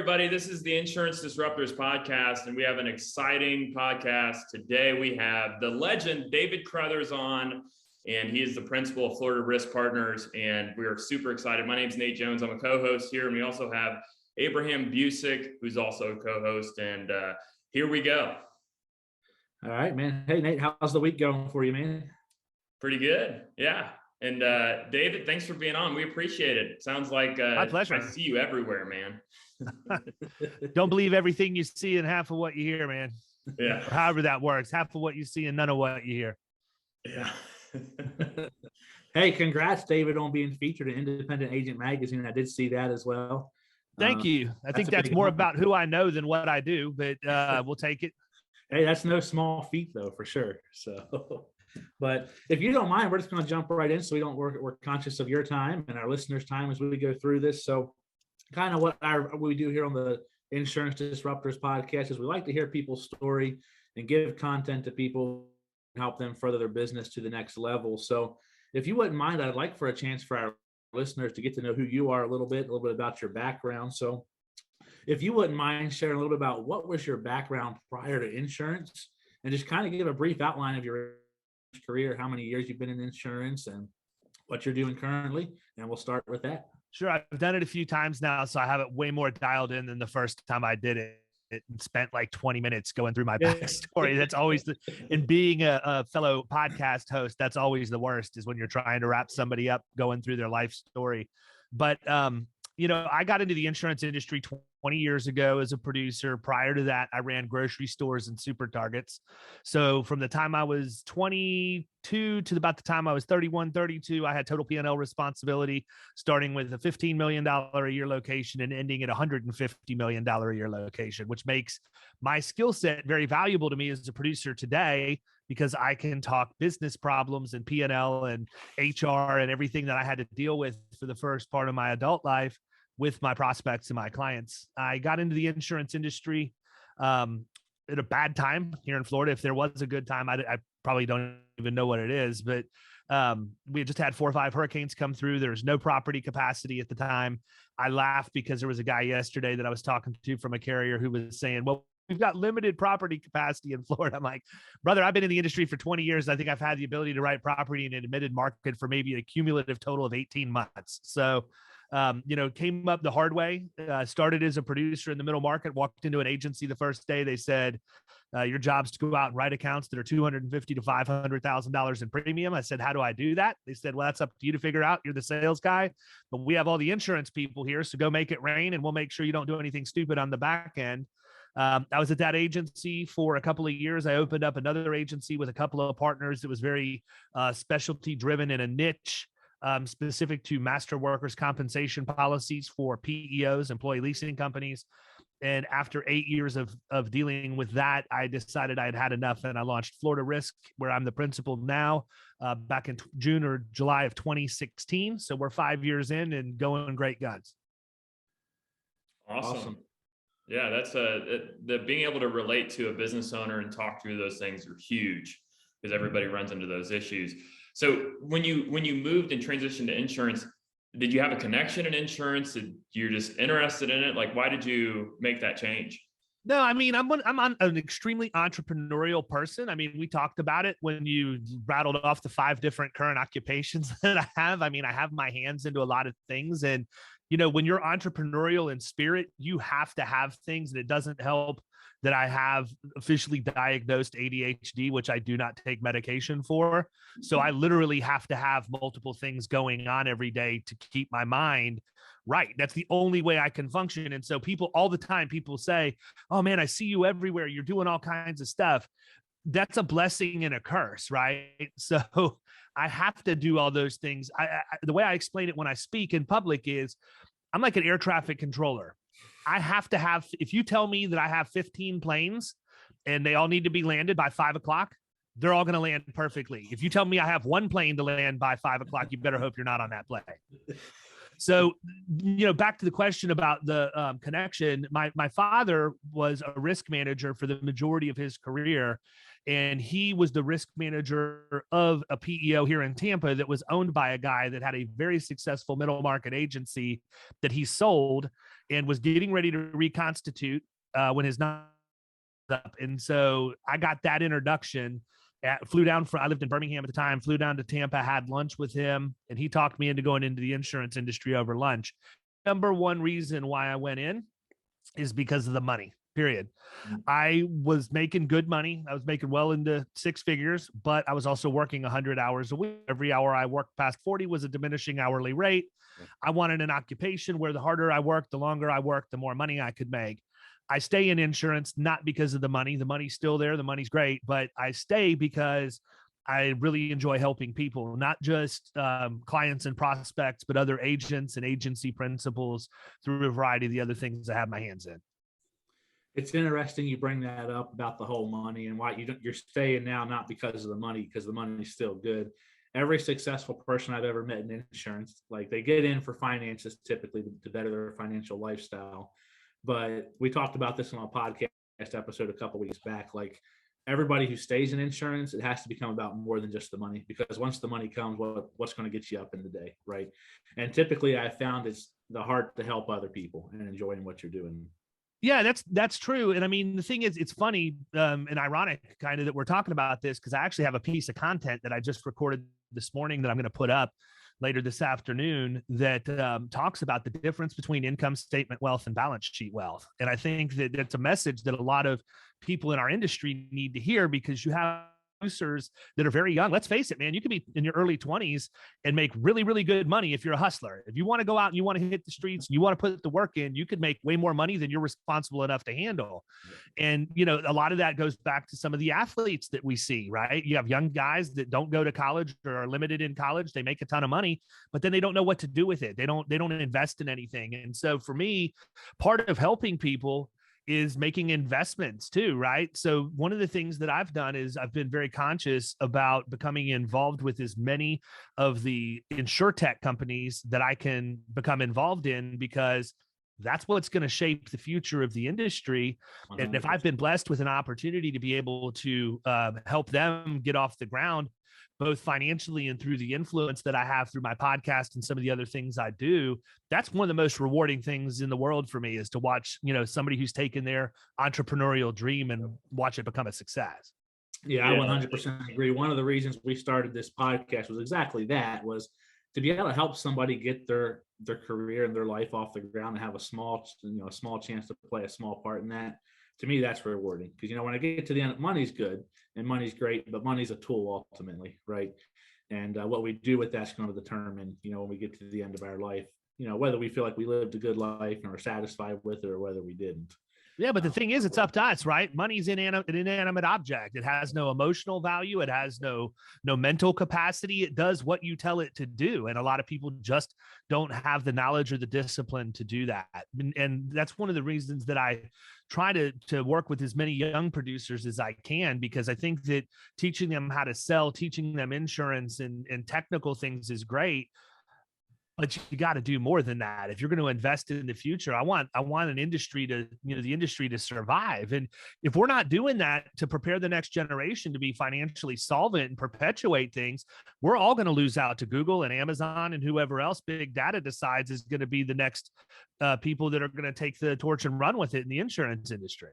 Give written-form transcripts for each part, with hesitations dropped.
everybody. This is the Insurance Disruptors podcast, and we have an exciting podcast. Today, we have the legend, David Carothers, on, and he is the principal of Florida Risk Partners, and we are super excited. My name is Nate Jones. I'm a co-host here, and we also have Abraham Busick, who's also a co-host, and here we go. All right, man. Hey, Nate, how's the week going for you, man? Pretty good, yeah. And David, thanks for being on. We appreciate it. Sounds like my pleasure. I see you everywhere, man. Don't believe everything you see and half of what you hear, man. Yeah. Or however that works. Half of what you see and none of what you hear. Yeah. Hey, congrats, David, on being featured in Independent Agent Magazine. I did see that as well. Thank you. I think that's more about who I know than what I do, but we'll take it. Hey, that's no small feat, though, for sure. So, but if you don't mind, we're just going to jump right in so we're conscious of your time and our listeners' time as we go through this. So kind of what we do here on the Insurance Disruptors podcast is we like to hear people's story and give content to people and help them further their business to the next level. So if you wouldn't mind, I'd like for a chance for our listeners to get to know who you are a little bit about your background. So if you wouldn't mind sharing a little bit about what was your background prior to insurance and just kind of give a brief outline of your career, how many years you've been in insurance and what you're doing currently. And we'll start with that. Sure. I've done it a few times now, so I have it way more dialed in than the first time I did it. It spent like 20 minutes going through my backstory. That's always in being a fellow podcast host, that's always the worst, is when you're trying to wrap somebody up going through their life story. But, I got into the insurance industry 20 years ago as a producer. Prior to that, I ran grocery stores and super targets. So from the time I was 22 to about the time I was 31, 32, I had total P&L responsibility, starting with a $15 million a year location and ending at $150 million a year location, which makes my skill set very valuable to me as a producer today, because I can talk business problems and P&L and HR and everything that I had to deal with for the first part of my adult life with my prospects and my clients. I got into the insurance industry at a bad time here in Florida. If there was a good time, I probably don't even know what it is, but we just had 4 or 5 hurricanes come through. There was no property capacity at the time. I laughed because there was a guy yesterday that I was talking to from a carrier who was saying, well, we've got limited property capacity in Florida. I'm like, brother, I've been in the industry for 20 years. I think I've had the ability to write property in an admitted market for maybe a cumulative total of 18 months. So, came up the hard way, started as a producer in the middle market, walked into an agency the first day. They said, your job's to go out and write accounts that are $250,000 to $500,000 in premium. I said, how do I do that? They said, well, that's up to you to figure out. You're the sales guy, but we have all the insurance people here. So go make it rain and we'll make sure you don't do anything stupid on the back end. I was at that agency for a couple of years. I opened up another agency with a couple of partners that was very specialty driven in a niche specific to master workers' compensation policies for PEOs, employee leasing companies. And after 8 years of dealing with that, I decided I had had enough, and I launched Florida Risk, where I'm the principal now, back in June or July of 2016. So we're 5 years in and going great guns. Awesome. Yeah, that's the being able to relate to a business owner and talk through those things are huge, because everybody runs into those issues. So when you moved and transitioned to insurance, did you have a connection in insurance? Did you're just interested in it? Like, why did you make that change? No, I mean, I'm an extremely entrepreneurial person. I mean, we talked about it when you rattled off the 5 different current occupations that I have. I mean, I have my hands into a lot of things, and when you're entrepreneurial in spirit, you have to have things, and it doesn't help that I have officially diagnosed ADHD, which I do not take medication for. So I literally have to have multiple things going on every day to keep my mind right. That's the only way I can function. And so all the time, people say, oh man, I see you everywhere. You're doing all kinds of stuff. That's a blessing and a curse, right? So I have to do all those things. The way I explain it when I speak in public is I'm like an air traffic controller. I have to have, if you tell me that I have 15 planes and they all need to be landed by 5 o'clock, they're all going to land perfectly. If you tell me I have 1 plane to land by 5 o'clock, you better hope you're not on that plane. So, back to the question about the connection, my father was a risk manager for the majority of his career. And he was the risk manager of a PEO here in Tampa that was owned by a guy that had a very successful middle market agency that he sold. and was getting ready to reconstitute when his up. And so I got that introduction. I lived in Birmingham at the time, flew down to Tampa, had lunch with him, and he talked me into going into the insurance industry over lunch. Number one reason why I went in is because of the money, period. I was making good money. I was making well into six figures, but I was also working 100 hours a week. Every hour I worked past 40 was a diminishing hourly rate. I wanted an occupation where the harder I worked, the longer I worked, the more money I could make. I stay in insurance, not because of the money. The money's still there. The money's great, but I stay because I really enjoy helping people, not just clients and prospects, but other agents and agency principals through a variety of the other things I have my hands in. It's interesting you bring that up about the whole money and why you're staying now, not because of the money, because the money's still good. Every successful person I've ever met in insurance, like they get in for finances typically to better their financial lifestyle. But we talked about this on a podcast episode a couple of weeks back. Like everybody who stays in insurance, it has to become about more than just the money, because once the money comes, what's going to get you up in the day, right? And typically I found it's the heart to help other people and enjoying what you're doing. Yeah, that's true. And I mean, the thing is, it's funny and ironic kind of that we're talking about this, because I actually have a piece of content that I just recorded this morning that I'm going to put up later this afternoon that talks about the difference between income statement wealth and balance sheet wealth. And I think that that's a message that a lot of people in our industry need to hear, because you have producers that are very young. Let's face it, man, you could be in your early 20s and make really, really good money if you're a hustler. If you want to go out and you want to hit the streets, you want to put the work in, you could make way more money than you're responsible enough to handle. And, you know, a lot of that goes back to some of the athletes that we see, right? You have young guys that don't go to college or are limited in college. They make a ton of money, but then they don't know what to do with it. They don't invest in anything. And so for me, part of helping people is making investments too, right? So one of the things that I've done is I've been very conscious about becoming involved with as many of the Insurtech companies that I can become involved in, because that's what's going to shape the future of the industry. 100%. And if I've been blessed with an opportunity to be able to help them get off the ground, both financially and through the influence that I have through my podcast and some of the other things I do, that's one of the most rewarding things in the world for me, is to watch, you know, somebody who's taken their entrepreneurial dream and watch it become a success. Yeah, I 100% agree. One of the reasons we started this podcast was exactly that, was to be able to help somebody get their career and their life off the ground and have a small chance to play a small part in that. To me, that's rewarding, because, you know, when I get to the end, money's good and money's great, but money's a tool ultimately, right? And what we do with that's going to determine, you know, when we get to the end of our life, you know, whether we feel like we lived a good life and are satisfied with it or whether we didn't. Yeah, but the thing is, it's up to us, right? Money's an inanimate object. It has no emotional value. It has no mental capacity. It does what you tell it to do. And a lot of people just don't have the knowledge or the discipline to do that. And that's one of the reasons that I try to work with as many young producers as I can, because I think that teaching them how to sell, teaching them insurance and technical things is great. But you got to do more than that. If you're going to invest in the future, I want an industry to, you know, the industry to survive. And if we're not doing that to prepare the next generation to be financially solvent and perpetuate things, we're all going to lose out to Google and Amazon and whoever else big data decides is going to be the next people that are going to take the torch and run with it in the insurance industry.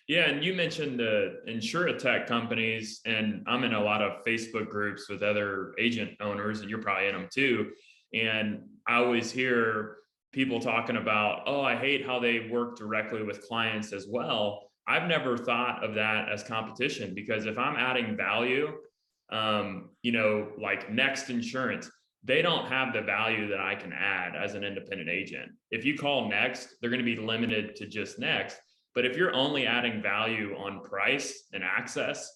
Yeah, and you mentioned the Insurtech companies, and I'm in a lot of Facebook groups with other agent owners, and you're probably in them too. And I always hear people talking about, oh, I hate how they work directly with clients as well. I've never thought of that as competition, because if I'm adding value, you know, like Next Insurance, they don't have the value that I can add as an independent agent. If you call Next, they're going to be limited to just Next. But if you're only adding value on price and access,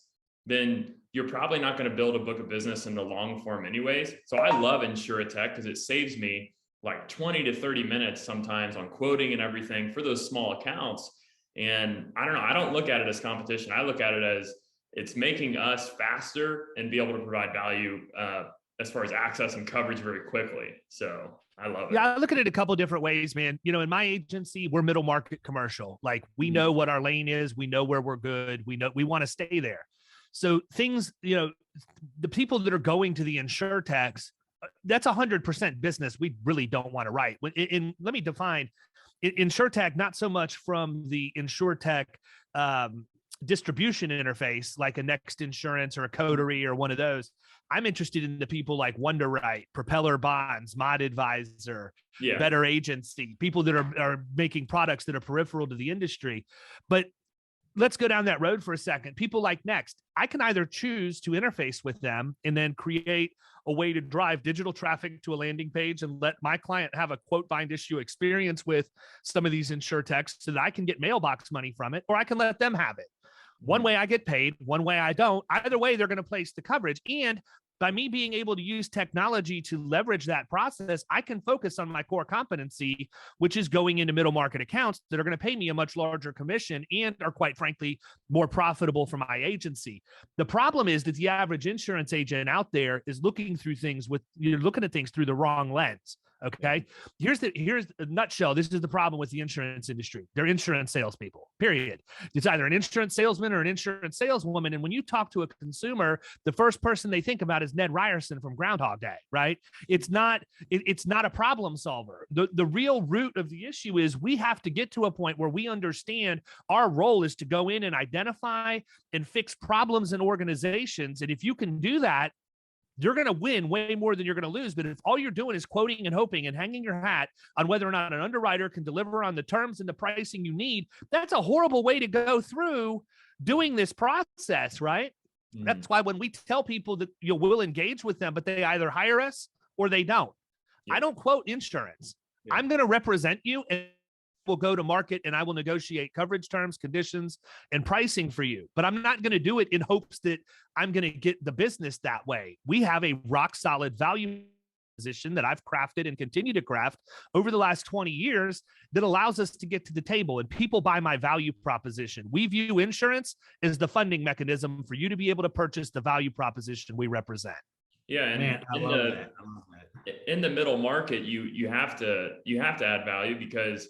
then you're probably not going to build a book of business in the long form anyways. So I love Insurtech because it saves me like 20 to 30 minutes sometimes on quoting and everything for those small accounts. And I don't know, I don't look at it as competition. I look at it as it's making us faster and be able to provide value as far as access and coverage very quickly. So I love it. Yeah, I look at it a couple of different ways, man. You know, in my agency, we're middle market commercial. Like we know what our lane is. We know where we're good. We know we want to stay there. So things, you know, the people that are going to the Insurtechs, that's 100% business we really don't want to write. Let me define, Insurtech, not so much from the Insurtech distribution interface, like a Next Insurance or a Coterie or one of those. I'm interested in the people like Wonderwrite, Propeller Bonds, Mod Advisor, Better Agency, people that are making products that are peripheral to the industry. But let's go down that road for a second. People like Next, I can either choose to interface with them and then create a way to drive digital traffic to a landing page and let my client have a quote bind issue experience with some of these Insurtechs so that I can get mailbox money from it, or I can let them have it. One way I get paid, one way I don't. Either way, they're going to place the coverage. And by me being able to use technology to leverage that process, I can focus on my core competency, which is going into middle market accounts that are going to pay me a much larger commission and are, quite frankly, more profitable for my agency. The problem is that the average insurance agent out there is looking through things you're looking at things through the wrong lens. Okay. Here's the nutshell. This is the problem with the insurance industry. They're insurance salespeople, period. It's either an insurance salesman or an insurance saleswoman. And when you talk to a consumer, the first person they think about is Ned Ryerson from Groundhog Day, right? It's not a problem solver. The real root of the issue is we have to get to a point where we understand our role is to go in and identify and fix problems in organizations. And if you can do that, you're going to win way more than you're going to lose. But if all you're doing is quoting and hoping and hanging your hat on whether or not an underwriter can deliver on the terms and the pricing you need, that's a horrible way to go through doing this process, right? Mm. That's why when we tell people that we'll engage with them, but they either hire us or they don't. Yeah. I don't quote insurance. Yeah. I'm going to represent you and will go to market and I will negotiate coverage terms, conditions, and pricing for you. But I'm not going to do it in hopes that I'm going to get the business that way. We have a rock solid value position that I've crafted and continue to craft over the last 20 years that allows us to get to the table, and people buy my value proposition. We view insurance as the funding mechanism for you to be able to purchase the value proposition we represent. Yeah, and man, I love that. In the middle market, you have to add value because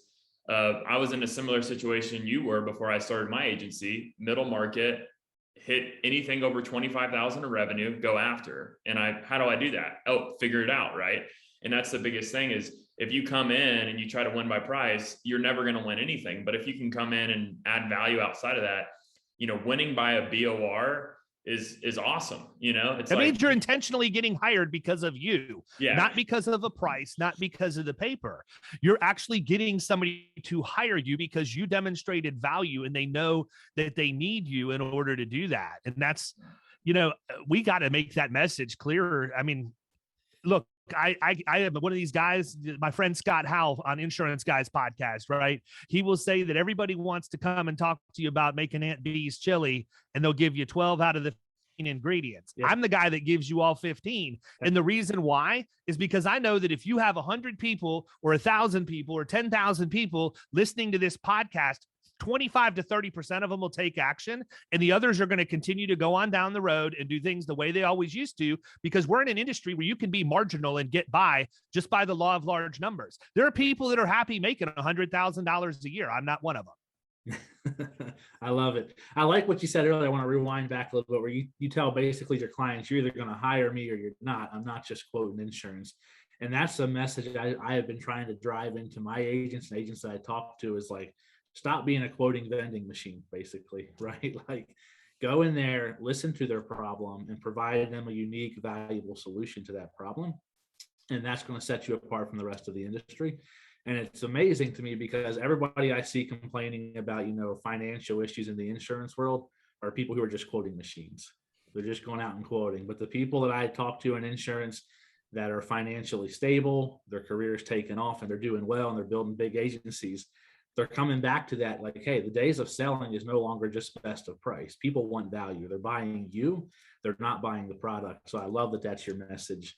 I was in a similar situation you were before I started my agency. Middle market, hit anything over 25,000 of revenue, go after. And how do I do that? Oh, figure it out, right? And that's the biggest thing is if you come in and you try to win by price, you're never going to win anything. But if you can come in and add value outside of that, winning by a BOR is awesome. It means you're intentionally getting hired because of you, not because of a price, not because of the paper. You're actually getting somebody to hire you because you demonstrated value and they know that they need you in order to do that. And that's, we got to make that message clearer. I mean, look, I am one of these guys, my friend Scott Howell on Insurance Guys podcast, right? He will say that everybody wants to come and talk to you about making Aunt B's chili, and they'll give you 12 out of the 15 ingredients. Yeah. I'm the guy that gives you all 15. And the reason why is because I know that if you have 100 people or 1,000 people or 10,000 people listening to this podcast, 25 to 30% of them will take action, and the others are going to continue to go on down the road and do things the way they always used to, because we're in an industry where you can be marginal and get by just by the law of large numbers. There are people that are happy making $100,000 a year. I'm not one of them. I love it. I like what you said earlier. I want to rewind back a little bit where you tell basically your clients, you're either going to hire me or you're not. I'm not just quoting insurance. And that's a message I have been trying to drive into my agents and agents that I talk to is like, stop being a quoting vending machine, basically, right? Like go in there, listen to their problem and provide them a unique, valuable solution to that problem. And that's going to set you apart from the rest of the industry. And it's amazing to me because everybody I see complaining about, financial issues in the insurance world are people who are just quoting machines. They're just going out and quoting. But the people that I talk to in insurance that are financially stable, their careers taken off and they're doing well and they're building big agencies, they're coming back to that like, hey, the days of selling is no longer just best of price. People want value. They're buying you. They're not buying the product. So I love that that's your message.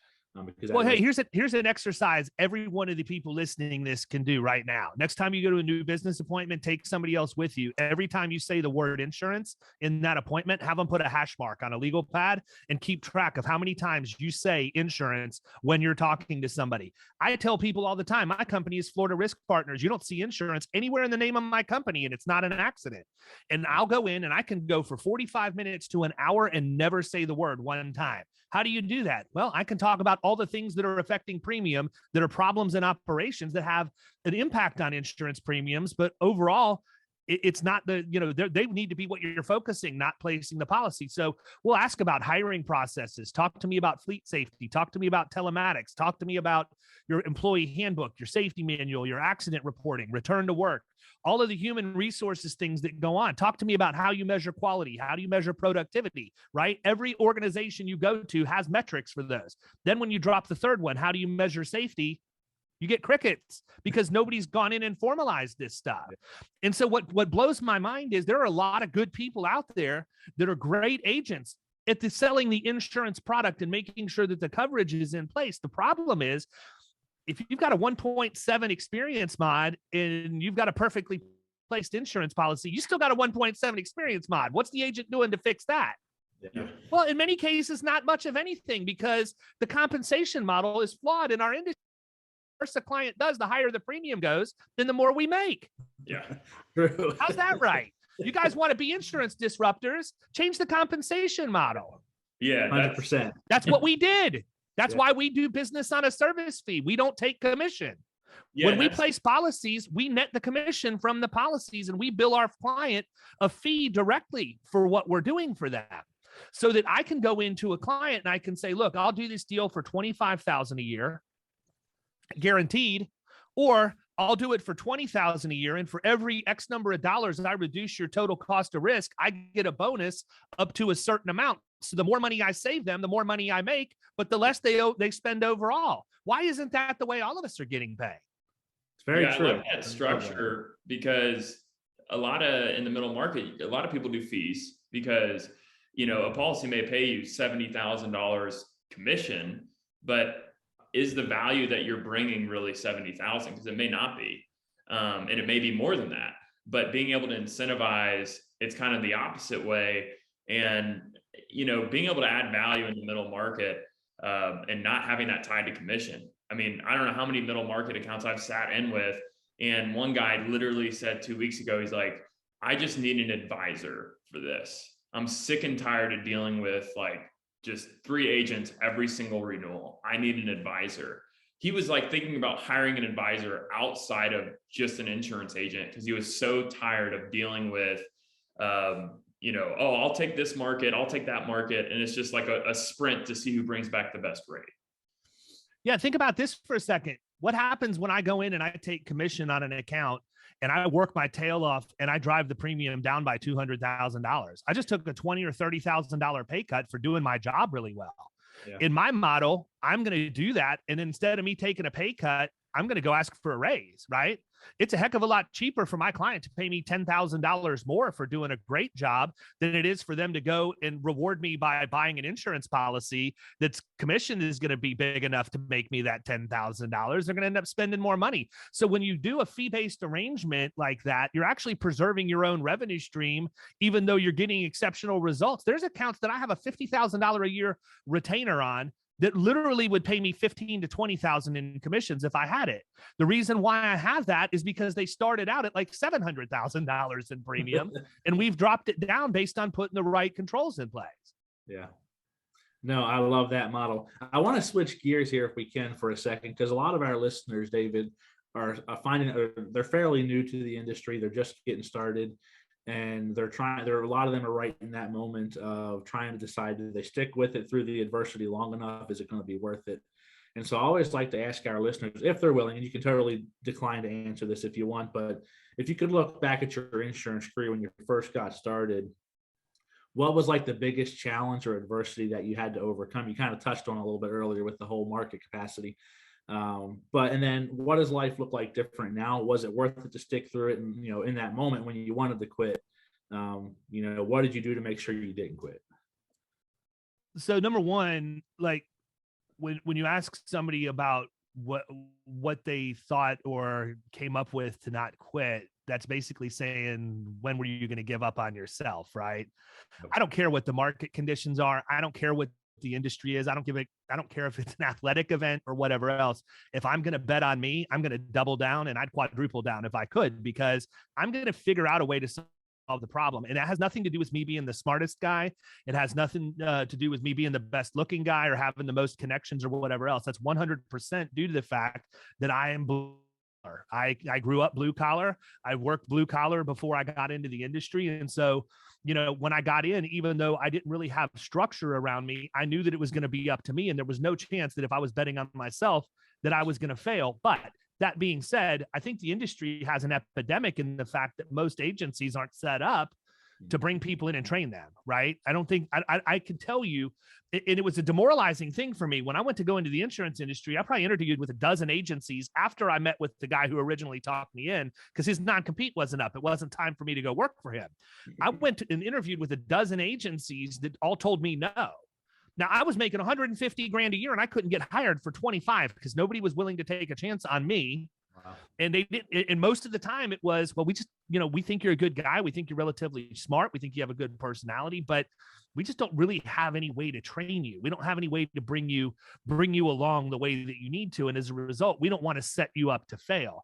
Hey, here's an exercise every one of the people listening this can do right now. Next time you go to a new business appointment, take somebody else with you. Every time you say the word insurance in that appointment, have them put a hash mark on a legal pad and keep track of how many times you say insurance when you're talking to somebody. I tell people all the time, my company is Florida Risk Partners. You don't see insurance anywhere in the name of my company, and it's not an accident. And I'll go in and I can go for 45 minutes to an hour and never say the word one time. How do you do that? Well, I can talk about all the things that are affecting premium, that are problems in operations that have an impact on insurance premiums. But overall, it's not they need to be what you're focusing, not placing the policy. So we'll ask about hiring processes. Talk to me about fleet safety. Talk to me about telematics. Talk to me about your employee handbook, your safety manual, your accident reporting, return to work, all of the human resources things that go on. Talk to me about how you measure quality. How do you measure productivity, right? Every organization you go to has metrics for those. Then when you drop the third one, how do you measure safety? You get crickets because nobody's gone in and formalized this stuff. And so what blows my mind is there are a lot of good people out there that are great agents at selling the insurance product and making sure that the coverage is in place. The problem is if you've got a 1.7 experience mod and you've got a perfectly placed insurance policy, you still got a 1.7 experience mod. What's the agent doing to fix that? Yeah. Well, in many cases, not much of anything because the compensation model is flawed in our industry. The worse the client does, the higher the premium goes, then the more we make. Yeah. True. How's that right? You guys want to be insurance disruptors? Change the compensation model. Yeah. 100%. That's what we did. That's why we do business on a service fee. We don't take commission. When we place policies, we net the commission from the policies and we bill our client a fee directly for what we're doing for them. So that I can go into a client and I can say, look, I'll do this deal for $25,000 a year, guaranteed, or I'll do it for $20,000 a year. And for every X number of dollars I reduce your total cost of risk, I get a bonus up to a certain amount. So the more money I save them, the more money I make, but the less they spend overall. Why isn't that the way all of us are getting paid? It's very true. I like that structure because in the middle market, a lot of people do fees because, a policy may pay you $70,000 commission, but is the value that you're bringing really 70,000? Because it may not be, and it may be more than that. But being able to incentivize, it's kind of the opposite way, and being able to add value in the middle market and not having that tied to commission. I mean, I don't know how many middle market accounts I've sat in with, and one guy literally said 2 weeks ago, he's like, "I just need an advisor for this. I'm sick and tired of dealing with just 3 agents every single renewal. I need an advisor." He was thinking about hiring an advisor outside of just an insurance agent because he was so tired of dealing with, I'll take this market, I'll take that market. And it's just like a sprint to see who brings back the best rate. Yeah. Think about this for a second. What happens when I go in and I take commission on an account and I work my tail off and I drive the premium down by $200,000? I just took a $20,000 or $30,000 pay cut for doing my job really well. Yeah. In my model, I'm going to do that. And instead of me taking a pay cut, I'm going to go ask for a raise, right? It's a heck of a lot cheaper for my client to pay me $10,000 more for doing a great job than it is for them to go and reward me by buying an insurance policy that's commission is going to be big enough to make me that $10,000. They're going to end up spending more money. So when you do a fee-based arrangement like that, you're actually preserving your own revenue stream, even though you're getting exceptional results. There's accounts that I have a $50,000 a year retainer on that literally would pay me $15,000 to $20,000 in commissions if I had it. The reason why I have that is because they started out at $700,000 in premium, and we've dropped it down based on putting the right controls in place. Yeah. No, I love that model. I want to switch gears here if we can for a second, because a lot of our listeners, David, are finding they're fairly new to the industry. They're just getting started. And a lot of them are right in that moment of trying to decide, do they stick with it through the adversity long enough? Is it going to be worth it? And so I always like to ask our listeners, if they're willing, and you can totally decline to answer this if you want, but if you could look back at your insurance career when you first got started, what was the biggest challenge or adversity that you had to overcome? You kind of touched on a little bit earlier with the whole market capacity. And then what does life look like different now? Was it worth it to stick through it? And, in that moment when you wanted to quit, what did you do to make sure you didn't quit? So number one, when you ask somebody about what they thought or came up with to not quit, that's basically saying, when were you going to give up on yourself? Right. Okay. I don't care what the market conditions are. I don't care what the industry is. I don't care if it's an athletic event or whatever else. If I'm going to bet on me, I'm going to double down, and I'd quadruple down if I could, because I'm going to figure out a way to the problem. And that has nothing to do with me being the smartest guy. It has nothing to do with me being the best looking guy or having the most connections or whatever else. That's 100% due to the fact that I am blue. I grew up blue collar. I worked blue collar before I got into the industry. And so, when I got in, even though I didn't really have structure around me, I knew that it was going to be up to me. And there was no chance that if I was betting on myself, that I was going to fail. But that being said, I think the industry has an epidemic in the fact that most agencies aren't set up to bring people in and train them, right? I don't think, I can tell you, and it was a demoralizing thing for me. When I went to go into the insurance industry, I probably interviewed with a dozen agencies after I met with the guy who originally talked me in, because his non-compete wasn't up. It wasn't time for me to go work for him. I went and interviewed with a dozen agencies that all told me no. Now, I was making 150 grand a year and I couldn't get hired for 25 because nobody was willing to take a chance on me. Wow. And they did. And most of the time it was, well, we just, we think you're a good guy. We think you're relatively smart. We think you have a good personality, but we just don't really have any way to train you. We don't have any way to bring you along the way that you need to. And as a result, we don't want to set you up to fail.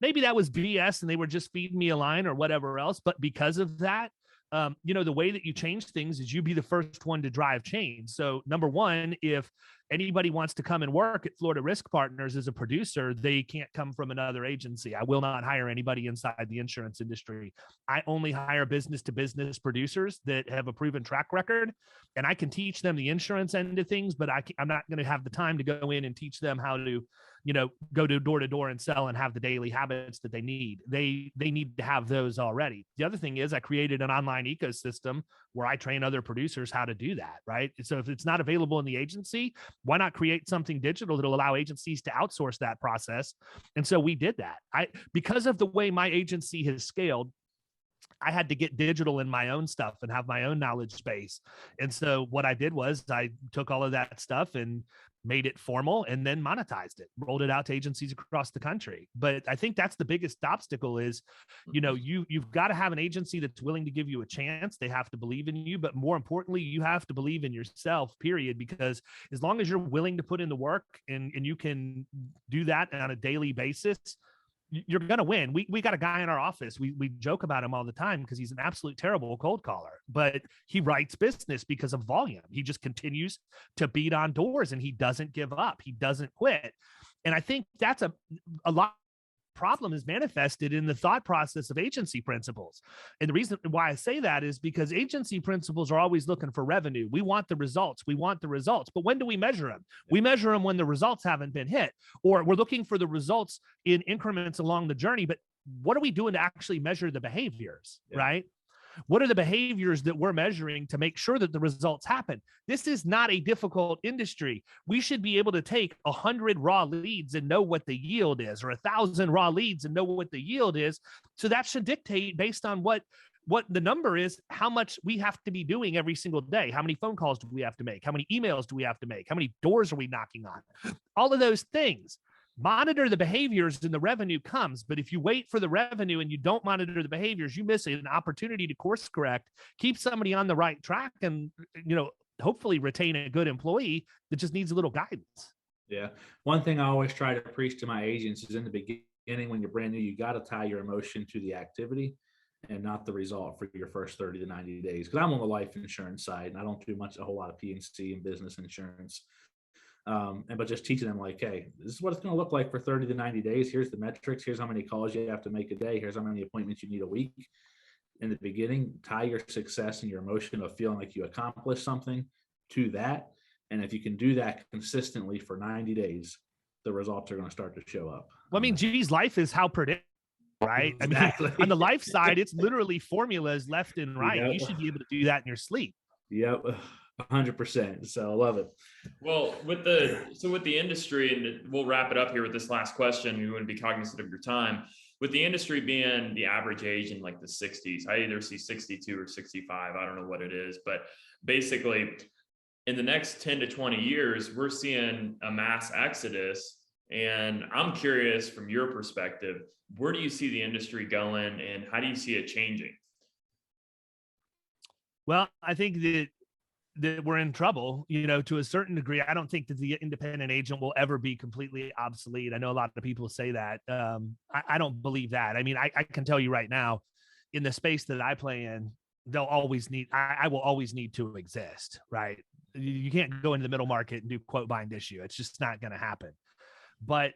Maybe that was BS and they were just feeding me a line or whatever else. But because of that, the way that you change things is you be the first one to drive change. So number one, if anybody wants to come and work at Florida Risk Partners as a producer, they can't come from another agency. I will not hire anybody inside the insurance industry. I only hire business to business producers that have a proven track record, and I can teach them the insurance end of things, but I'm not going to have the time to go in and teach them how to, go to door and sell and have the daily habits that they need. They need to have those already. The other thing is I created an online ecosystem where I train other producers how to do that, right? So if it's not available in the agency, why not create something digital that'll allow agencies to outsource that process? And so we did that. Because of the way my agency has scaled, I had to get digital in my own stuff and have my own knowledge base. And so what I did was I took all of that stuff and made it formal and then monetized it, rolled it out to agencies across the country. But I think that's the biggest obstacle is, you've got to have an agency that's willing to give you a chance. They have to believe in you, but more importantly, you have to believe in yourself, period. Because as long as you're willing to put in the work and you can do that on a daily basis, you're going to win. We got a guy in our office. We joke about him all the time because he's an absolute terrible cold caller, but he writes business because of volume. He just continues to beat on doors and he doesn't give up. He doesn't quit. And I think that's a lot problem is manifested in the thought process of agency principals. And the reason why I say that is because agency principals are always looking for revenue. We want the results. But when do we measure them? We measure them when the results haven't been hit, or we're looking for the results in increments along the journey. But what are we doing to actually measure the behaviors, right? What are the behaviors that we're measuring to make sure that the results happen? This is not a difficult industry. We should be able to take 100 raw leads and know what the yield is, or 1,000 raw leads and know what the yield is. So that should dictate, based on what the number is, how much we have to be doing every single day. How many phone calls do we have to make? How many emails do we have to make? How many doors are we knocking on? All of those things. Monitor the behaviors and the revenue comes. But if you wait for the revenue and you don't monitor the behaviors, you miss an opportunity to course correct, keep somebody on the right track, and, hopefully retain a good employee that just needs a little guidance. Yeah. One thing I always try to preach to my agents is in the beginning, when you're brand new, you got to tie your emotion to the activity and not the result for your first 30 to 90 days. Because I'm on the life insurance side and I don't do a whole lot of P&C and business insurance. But just teaching them like, hey, this is what it's going to look like for 30 to 90 days. Here's the metrics. Here's how many calls you have to make a day. Here's how many appointments you need a week. In the beginning, tie your success and your emotion of feeling like you accomplished something to that. And if you can do that consistently for 90 days, the results are going to start to show up. Well, I mean, geez, life is how predictable, right? Exactly. I mean, on the life side, it's literally formulas left and right. Yep. You should be able to do that in your sleep. Yep. 100%. So I love it. Well, with the industry, and we'll wrap it up here with this last question. You want to be cognizant of your time. With the industry being the average age in like the 60s, I either see 62 or 65. I don't know what it is, but basically in the next 10 to 20 years, we're seeing a mass exodus. And I'm curious from your perspective, where do you see the industry going and how do you see it changing? Well, I think that we're in trouble, to a certain degree. I don't think that the independent agent will ever be completely obsolete. I know a lot of people say that. I don't believe that. I mean, I can tell you right now, in the space that I play in, they'll always need, I will always need to exist, right? You can't go into the middle market and do quote bind issue. It's just not going to happen. But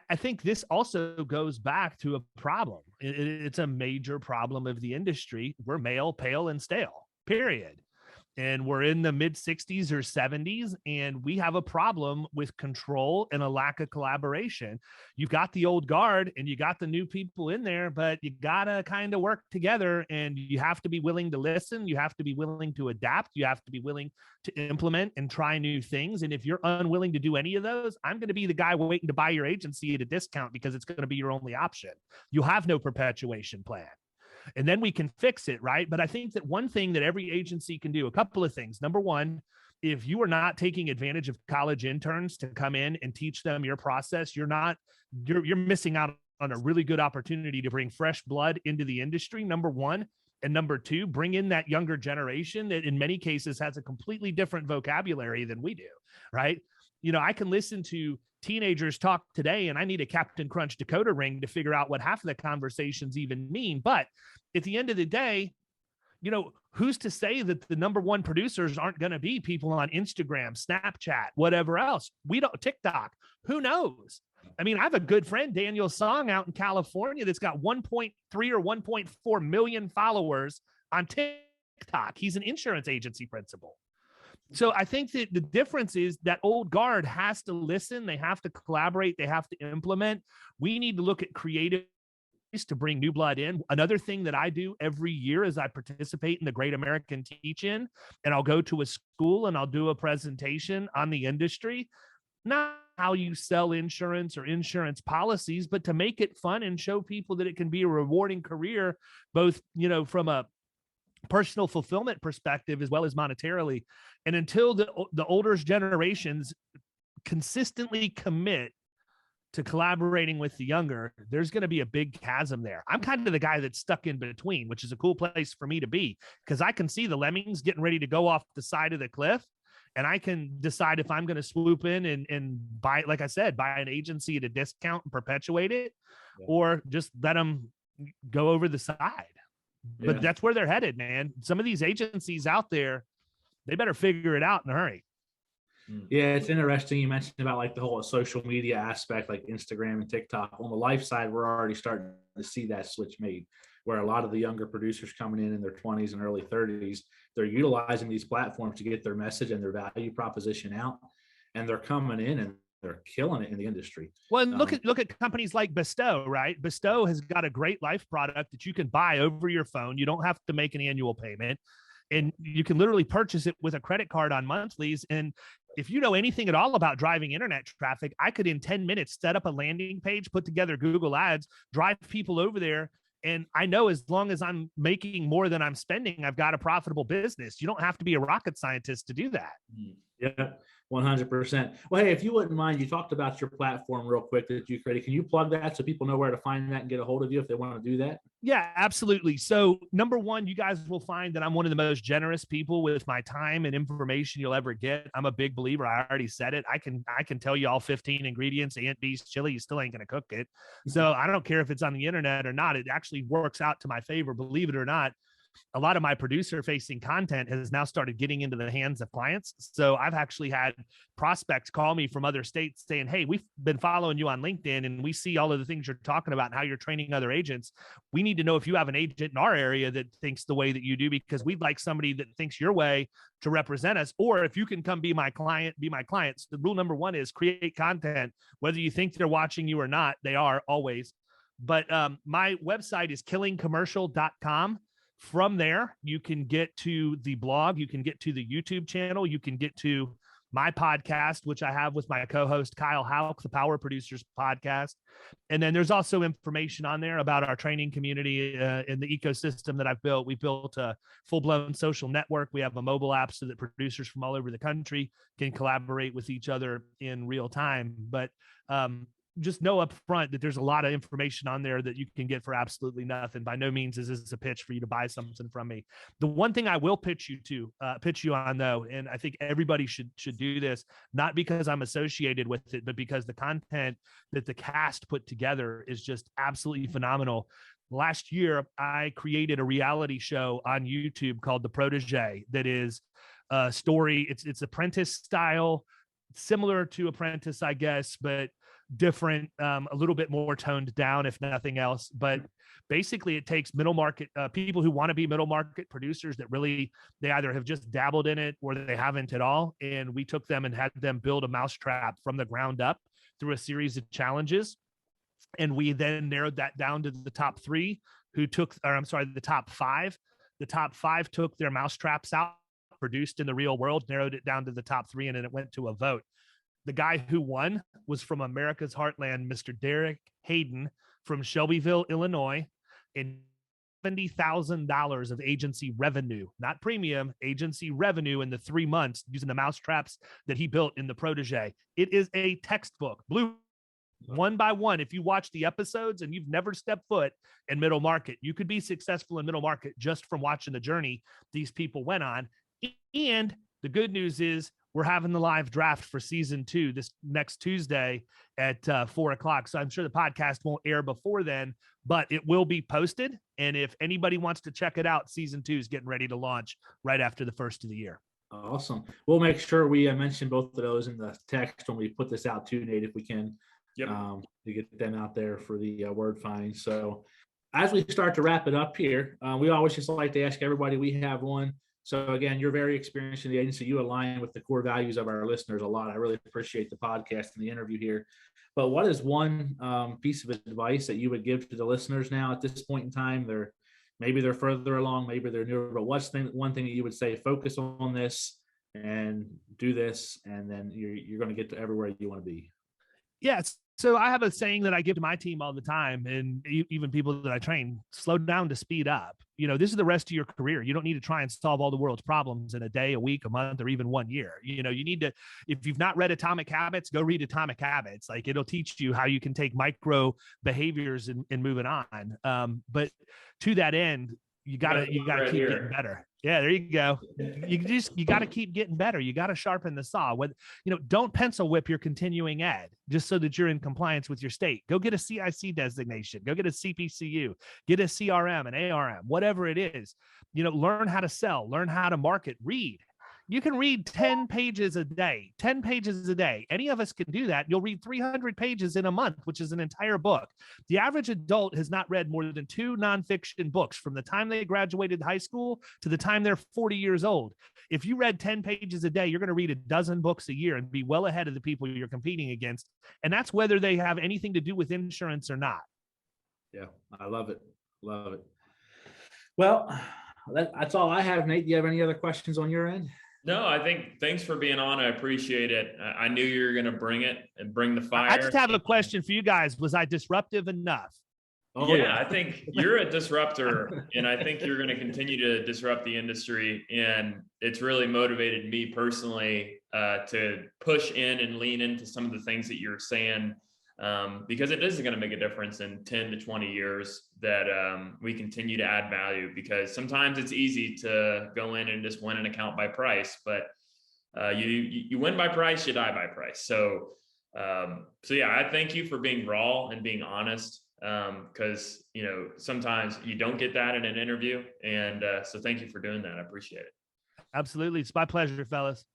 I think this also goes back to a problem. It's a major problem of the industry. We're male, pale, and stale, period. And we're in the mid 60s or 70s, and we have a problem with control and a lack of collaboration. You've got the old guard and you got the new people in there, but you got to kind of work together, and you have to be willing to listen. You have to be willing to adapt. You have to be willing to implement and try new things. And if you're unwilling to do any of those, I'm going to be the guy waiting to buy your agency at a discount because it's going to be your only option. You have no perpetuation plan. And then we can fix it, right? But I think that one thing that every agency can do, a couple of things. Number one, if you are not taking advantage of college interns to come in and teach them your process, you're missing out on a really good opportunity to bring fresh blood into the industry, number one. And number two, bring in that younger generation that in many cases has a completely different vocabulary than we do, right? You know, I can listen to teenagers talk today and I need a Captain Crunch decoder ring to figure out what half of the conversations even mean. But at the end of the day, you know, who's to say that the number one producers aren't going to be people on Instagram, Snapchat, whatever else? We don't, TikTok, who knows? I mean, I have a good friend, Daniel Song, out in California that's got 1.3 or 1.4 million followers on TikTok. He's an insurance agency principal. So I think that the difference is that old guard has to listen. They have to collaborate. They have to implement. We need to look at creative ways to bring new blood in. Another thing that I do every year is I participate in the Great American Teach-In, and I'll go to a school and I'll do a presentation on the industry, not how you sell insurance or insurance policies, but to make it fun and show people that it can be a rewarding career, both, you know, from a personal fulfillment perspective as well as monetarily. And until the older generations consistently commit to collaborating with the younger, there's going to be a big chasm there. I'm kind of the guy that's stuck in between, which is a cool place for me to be, because I can see the lemmings getting ready to go off the side of the cliff. And I can decide if I'm going to swoop in and buy, like I said, buy an agency at a discount and perpetuate it, or just let them go over the side. Yeah. But that's where they're headed, man. Some of these agencies out there, they better figure it out in a hurry. Yeah, it's interesting. You mentioned about like the whole social media aspect, like Instagram and TikTok. On the life side, we're already starting to see that switch made, where a lot of the younger producers coming in their 20s and early 30s, they're utilizing these platforms to get their message and their value proposition out, and they're coming in and they're killing it in the industry. Well, and look at companies like Bestow, right? Bestow has got a great life product that you can buy over your phone. You don't have to make an annual payment, and you can literally purchase it with a credit card on monthlies. And if you know anything at all about driving internet traffic, I could in 10 minutes set up a landing page, put together Google Ads, drive people over there. And I know as long as I'm making more than I'm spending, I've got a profitable business. You don't have to be a rocket scientist to do that. Yeah, 100%. Well, hey, if you wouldn't mind, you talked about your platform real quick that you created. Can you plug that so people know where to find that and get a hold of you if they want to do that? Yeah, absolutely. So number one, you guys will find that I'm one of the most generous people with my time and information you'll ever get. I'm a big believer. I already said it. I can tell you all 15 ingredients, Aunt B's chili, you still ain't going to cook it. So I don't care if it's on the internet or not. It actually works out to my favor, believe it or not. A lot of my producer facing content has now started getting into the hands of clients. So I've actually had prospects call me from other states saying, hey, we've been following you on LinkedIn and we see all of the things you're talking about and how you're training other agents. We need to know if you have an agent in our area that thinks the way that you do, because we'd like somebody that thinks your way to represent us. Or if you can come be my client, be my clients. The rule number one is create content, whether you think they're watching you or not. They are always. But my website is killingcommercial.com. From there, you can get to the blog, you can get to the YouTube channel, you can get to my podcast, which I have with my co-host, Kyle Houck, the Power Producers podcast. And then there's also information on there about our training community and the ecosystem that I've built. We built a full-blown social network. We have a mobile app so that producers from all over the country can collaborate with each other in real time. But just know up front that there's a lot of information on there that you can get for absolutely nothing. By no means is this a pitch for you to buy something from me. The one thing I will pitch you on though, and I think everybody should do this, not because I'm associated with it, but because the content that the cast put together is just absolutely phenomenal. last year, I created a reality show on YouTube called The Protege that is a story. It's Apprentice style, similar to Apprentice, I guess, but different, a little bit more toned down, if nothing else. But basically, it takes middle market people who want to be middle market producers that really, they either have just dabbled in it or they haven't at all. And we took them and had them build a mousetrap from the ground up through a series of challenges. And we then narrowed that down to the top three who took, or I'm sorry, the top five. The top five took their mousetraps out, produced in the real world, narrowed it down to the top three, and then it went to a vote. The guy who won was from America's Heartland, Mr. Derek Hayden from Shelbyville, Illinois, and $70,000 of agency revenue, not premium, agency revenue in the 3 months using the mousetraps that he built in the Protege. It is a textbook, blue, one by one. If you watch the episodes and you've never stepped foot in middle market, you could be successful in middle market just from watching the journey these people went on. And the good news is we're having the live draft for season 2 this next Tuesday at 4:00. So I'm sure the podcast won't air before then, but it will be posted. And if anybody wants to check it out, season 2 is getting ready to launch right after the first of the year. Awesome. We'll make sure we mention both of those in the text when we put this out too, Nate, if we can, to get them out there for the word find. So as we start to wrap it up here, we always just like to ask everybody we have on. So again, you're very experienced in the agency. You align with the core values of our listeners a lot. I really appreciate the podcast and the interview here. But what is one piece of advice that you would give to the listeners now at this point in time? Maybe they're further along, maybe they're newer, but what's one thing that you would say, focus on this and do this, and then you're going to get to everywhere you want to be? Yes. So I have a saying that I give to my team all the time, and even people that I train: slow down to speed up. This is the rest of your career. You don't need to try and solve all the world's problems in a day, a week, a month, or even 1 year. You need to, if you've not read Atomic Habits, go read Atomic Habits. Like, it'll teach you how you can take micro behaviors and move it on. But to that end, you gotta keep getting better. Yeah, there you go. You got to keep getting better. You got to sharpen the saw. Don't pencil whip your continuing ed just so that you're in compliance with your state. Go get a CIC designation. Go get a CPCU. Get a CRM, an ARM, whatever it is. Learn how to sell. Learn how to market. Read. You can read 10 pages a day, 10 pages a day. Any of us can do that. You'll read 300 pages in a month, which is an entire book. The average adult has not read more than 2 nonfiction books from the time they graduated high school to the time they're 40 years old. If you read 10 pages a day, you're going to read a dozen books a year and be well ahead of the people you're competing against. And that's whether they have anything to do with insurance or not. Yeah, I love it. Love it. Well, that's all I have. Nate, do you have any other questions on your end? No, I think thanks for being on. I appreciate it. I knew you were going to bring it and bring the fire. I just have a question for you guys. Was I disruptive enough? Oh, yeah, I think you're a disruptor, and I think you're going to continue to disrupt the industry. And it's really motivated me personally to push in and lean into some of the things that you're saying, because it is going to make a difference in 10 to 20 years that we continue to add value, because sometimes it's easy to go in and just win an account by price, but you win by price, you die by price. So yeah, I thank you for being raw and being honest, because sometimes you don't get that in an interview, and so thank you for doing that. I appreciate it. Absolutely. It's my pleasure, fellas.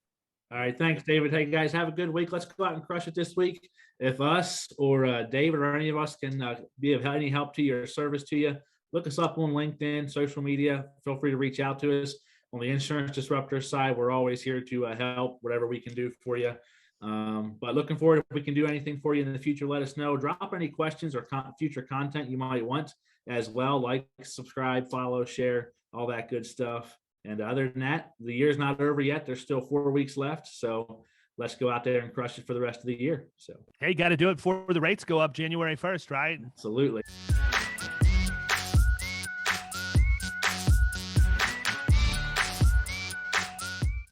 All right. Thanks, David. Hey, guys, have a good week. Let's go out and crush it this week. If us or David or any of us can be of any help to you or service to you, look us up on LinkedIn, social media. Feel free to reach out to us. On the Insurance Disruptors side, we're always here to help whatever we can do for you. But looking forward, if we can do anything for you in the future, let us know. Drop any questions or future content you might want as well. Like, subscribe, follow, share, all that good stuff. And other than that, the year's not over yet. There's still 4 weeks left. So let's go out there and crush it for the rest of the year. So, hey, got to do it before the rates go up January 1st, right? Absolutely.